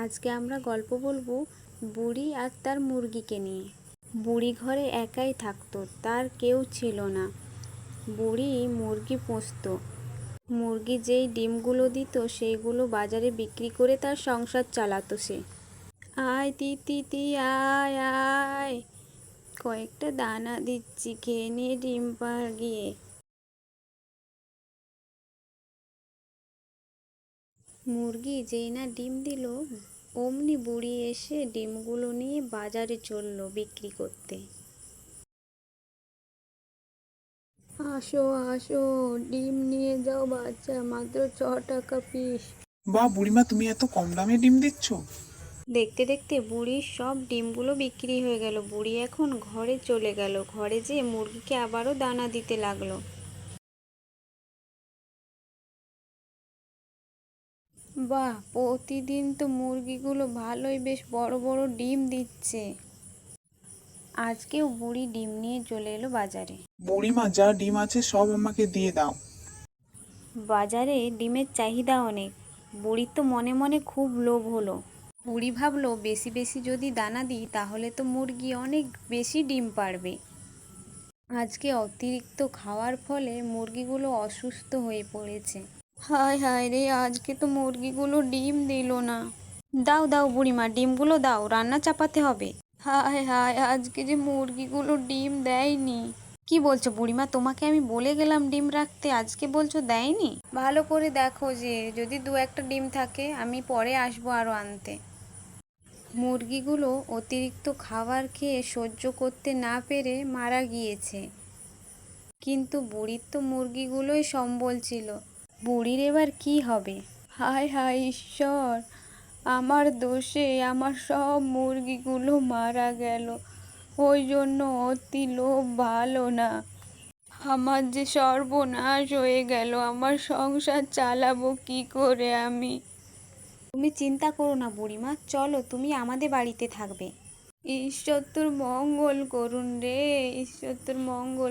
আজকে আমরা গল্প বলবো বুড়ি আর তার মুরগিকে নিয়ে। বুড়ি ঘরে একাই থাকতো, তার কেউ ছিল না। বুড়ি মুরগি পুষতো। মুরগি যেই ডিমগুলো দিত সেইগুলো বাজারে বিক্রি করে তার সংসার চালাতো সে। আয় তিতি আয় আয়, কয়েকটা দানা দিচ্ছি, খেয়ে নিয়ে ডিম পাড় গিয়ে। মুরগি যেই না ডিম দিল, অমনি বুড়ি এসে ডিমগুলো নিয়ে বাজারে চলল বিক্রি করতে। আসো আসো, ডিম নিয়ে যাও বাচ্চা, মাত্র 6 টাকা পিস। বাহ বুড়িমা, তুমি এত কম দামে ডিম দিচ্ছ? দেখতে দেখতে বুড়ির সব ডিমগুলো বিক্রি হয়ে গেল। বুড়ি এখন ঘরে চলে গেল। ঘরে যেয়ে মুরগিকে আবারও দানা দিতে লাগলো। বাহ, প্রতিদিন তো মুরগিগুলো ভালোই বেশ বড় বড় ডিম দিচ্ছে। আজকেও বুড়ি ডিম নিয়ে চলে এলো বাজারে। বুড়িমা, যা ডিম আছে সব আমাকে দিয়ে দাও। বাজারে ডিমের চাহিদা অনেক। বুড়ির তো মনে মনে খুব লোভ হলো। বুড়ি ভাবলো বেশি বেশি যদি দানা দিই তাহলে তো মুরগি অনেক বেশি ডিম পাড়বে। আজকে অতিরিক্ত খাওয়ার ফলে মুরগিগুলো অসুস্থ হয়ে পড়েছে। হায় হায় রে, আজকে তো মুরগিগুলো ডিম দিল না। দাও দাও বুড়িমা, ডিমগুলো দাও, রান্না চাপাতে হবে। হায় হায়, আজকে যে মুরগিগুলো ডিম দেয়নি। কি বলছো বুড়িমা? তোমাকে আমি বলে গেলাম ডিম রাখতে, আজকে বলছো দেয়নি? ভালো করে দেখো, যে যদি 2-1টা ডিম থাকে আমি পরে আসবো আরো আনতে। মুরগিগুলো অতিরিক্ত খাবার খেয়ে সহ্য করতে না পেরে মারা গিয়েছে। কিন্তু বুড়ির তো মুরগিগুলোই সম্বল ছিল। বুড়ির এবার কি হবে? হায় হায় ঈশ্বর, আমার দোষে আমার সব মুরগিগুলো মারা গেল। ওই জন্য অতি লোভ ভালো না। আমার যে সর্বনাশ হয়ে গেল, আমার সংসার চালাবো কি করে আমি? তুমি চিন্তা করো না বুড়িমা, চলো তুমি আমাদের বাড়িতে থাকবে। ঈশ্বর তোর মঙ্গল করুন রে, ঈশ্বর তোর মঙ্গল।